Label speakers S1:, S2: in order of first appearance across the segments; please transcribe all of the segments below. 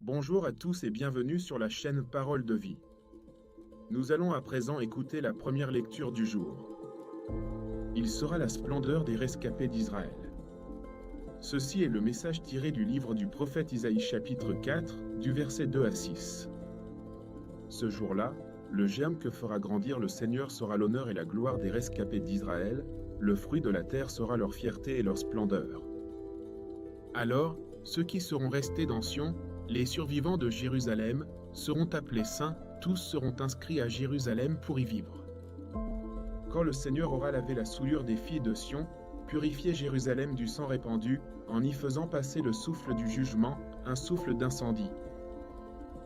S1: Bonjour à tous et bienvenue sur la chaîne Parole de Vie. Nous allons à présent écouter la première lecture du jour. Il sera la splendeur des rescapés d'Israël. Ceci est le message tiré du livre du prophète Isaïe chapitre 4, du verset 2 à 6. Ce jour-là, le germe que fera grandir le Seigneur sera l'honneur et la gloire des rescapés d'Israël, le fruit de la terre sera leur fierté et leur splendeur. Alors, ceux qui seront restés dans Sion, les survivants de Jérusalem, seront appelés saints, tous seront inscrits à Jérusalem pour y vivre. Quand le Seigneur aura lavé la souillure des filles de Sion, purifié Jérusalem du sang répandu, en y faisant passer le souffle du jugement, un souffle d'incendie.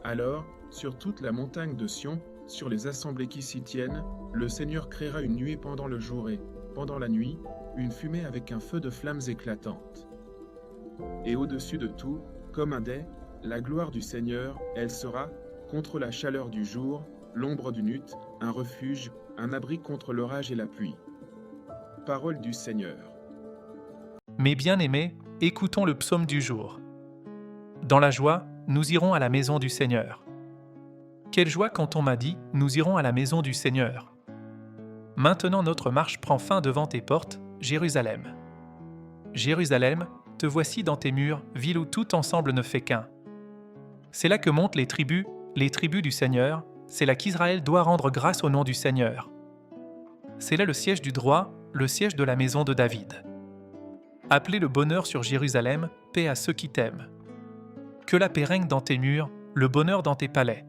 S1: Alors, sur toute la montagne de Sion, sur les assemblées qui s'y tiennent, le Seigneur créera une nuée pendant le jour et, pendant la nuit, une fumée avec un feu de flammes éclatantes. Et au-dessus de tout, comme un dais, la gloire du Seigneur, elle sera, contre la chaleur du jour, l'ombre d'une hutte, un refuge, un abri contre l'orage et la pluie. Parole du Seigneur.
S2: Mes bien-aimés, écoutons le psaume du jour. Dans la joie, nous irons à la maison du Seigneur. Quelle joie quand on m'a dit « Nous irons à la maison du Seigneur ». Maintenant notre marche prend fin devant tes portes, Jérusalem. Jérusalem, te voici dans tes murs, ville où tout ensemble ne fait qu'un. C'est là que montent les tribus du Seigneur, c'est là qu'Israël doit rendre grâce au nom du Seigneur. C'est là le siège du droit, le siège de la maison de David. Appelez le bonheur sur Jérusalem, paix à ceux qui t'aiment. Que la paix règne dans tes murs, le bonheur dans tes palais.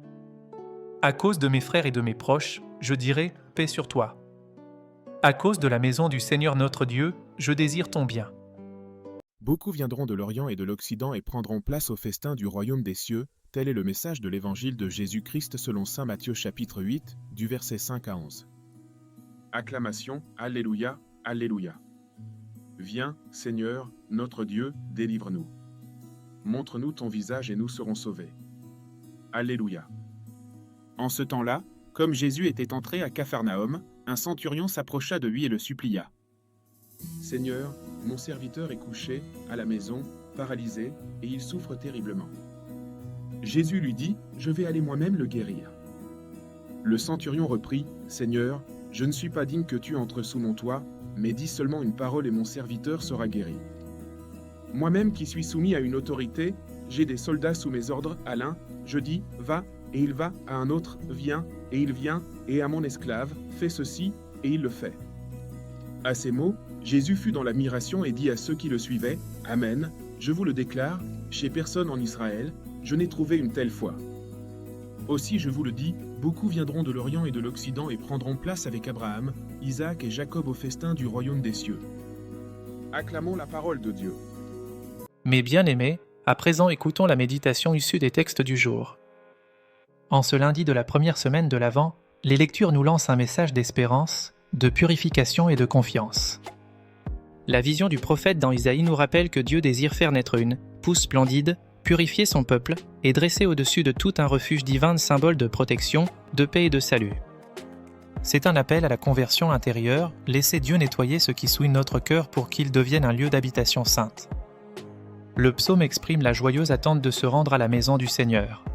S2: À cause de mes frères et de mes proches, je dirai paix sur toi. À cause de la maison du Seigneur notre Dieu, je désire ton bien.
S1: Beaucoup viendront de l'Orient et de l'Occident et prendront place au festin du royaume des cieux, tel est le message de l'évangile de Jésus-Christ selon saint Matthieu chapitre 8, du verset 5 à 11. Acclamation, Alléluia, Alléluia. Viens, Seigneur, notre Dieu, délivre-nous. Montre-nous ton visage et nous serons sauvés. Alléluia. En ce temps-là, comme Jésus était entré à Capharnaüm, un centurion s'approcha de lui et le supplia. Seigneur, mon serviteur est couché, à la maison, paralysé, et il souffre terriblement. Jésus lui dit, je vais aller moi-même le guérir. Le centurion reprit, Seigneur, je ne suis pas digne que tu entres sous mon toit, mais dis seulement une parole et mon serviteur sera guéri. Moi-même qui suis soumis à une autorité, j'ai des soldats sous mes ordres, à l'un, je dis, va, et il va, à un autre, viens, et il vient, et à mon esclave, fais ceci, et il le fait. À ces mots, Jésus fut dans l'admiration et dit à ceux qui le suivaient, Amen, je vous le déclare, chez personne en Israël, je n'ai trouvé une telle foi. Aussi je vous le dis, beaucoup viendront de l'Orient et de l'Occident et prendront place avec Abraham, Isaac et Jacob au festin du royaume des cieux. Acclamons la parole de Dieu.
S2: Mes bien-aimés, à présent écoutons la méditation issue des textes du jour. En ce lundi de la première semaine de l'Avent, les lectures nous lancent un message d'espérance, de purification et de confiance. La vision du prophète dans Isaïe nous rappelle que Dieu désire faire naître une pousse splendide, purifier son peuple et dresser au-dessus de tout un refuge divin symbole de protection, de paix et de salut. C'est un appel à la conversion intérieure, laisser Dieu nettoyer ce qui souille notre cœur pour qu'il devienne un lieu d'habitation sainte. Le psaume exprime la joyeuse attente de se rendre à la maison du Seigneur.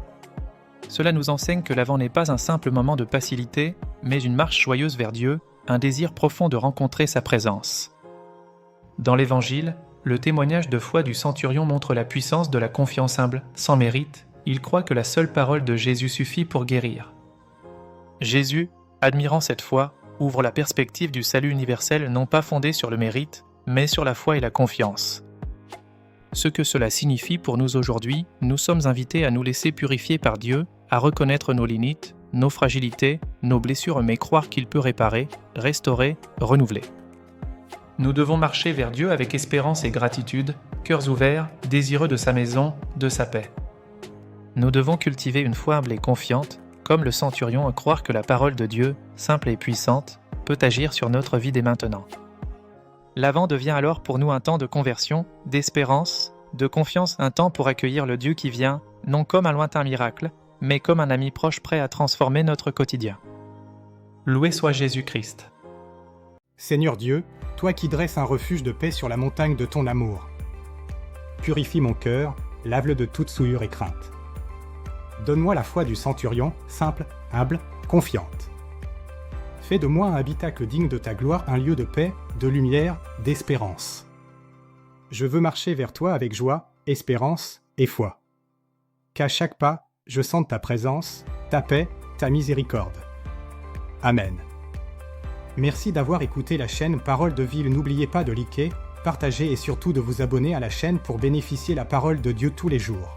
S2: Cela nous enseigne que l'Avent n'est pas un simple moment de facilité, mais une marche joyeuse vers Dieu, un désir profond de rencontrer sa présence. Dans l'Évangile, le témoignage de foi du centurion montre la puissance de la confiance humble, sans mérite. Il croit que la seule parole de Jésus suffit pour guérir. Jésus, admirant cette foi, ouvre la perspective du salut universel non pas fondé sur le mérite, mais sur la foi et la confiance. Ce que cela signifie pour nous aujourd'hui, nous sommes invités à nous laisser purifier par Dieu, à reconnaître nos limites, nos fragilités, nos blessures, mais croire qu'il peut réparer, restaurer, renouveler. Nous devons marcher vers Dieu avec espérance et gratitude, cœurs ouverts, désireux de sa maison, de sa paix. Nous devons cultiver une foi humble et confiante, comme le centurion, à croire que la parole de Dieu, simple et puissante, peut agir sur notre vie dès maintenant. L'Avent devient alors pour nous un temps de conversion, d'espérance, de confiance, un temps pour accueillir le Dieu qui vient, non comme un lointain miracle, mais comme un ami proche prêt à transformer notre quotidien. Loué soit Jésus-Christ.
S3: Seigneur Dieu, toi qui dresses un refuge de paix sur la montagne de ton amour. Purifie mon cœur, lave-le de toute souillure et crainte. Donne-moi la foi du centurion, simple, humble, confiante. Fais de moi un habitacle digne de ta gloire, un lieu de paix, de lumière, d'espérance. Je veux marcher vers toi avec joie, espérance et foi. Qu'à chaque pas, je sente ta présence, ta paix, ta miséricorde. Amen. Merci d'avoir écouté la chaîne Parole de Ville. N'oubliez pas de liker, partager et surtout de vous abonner à la chaîne pour bénéficier de la parole de Dieu tous les jours.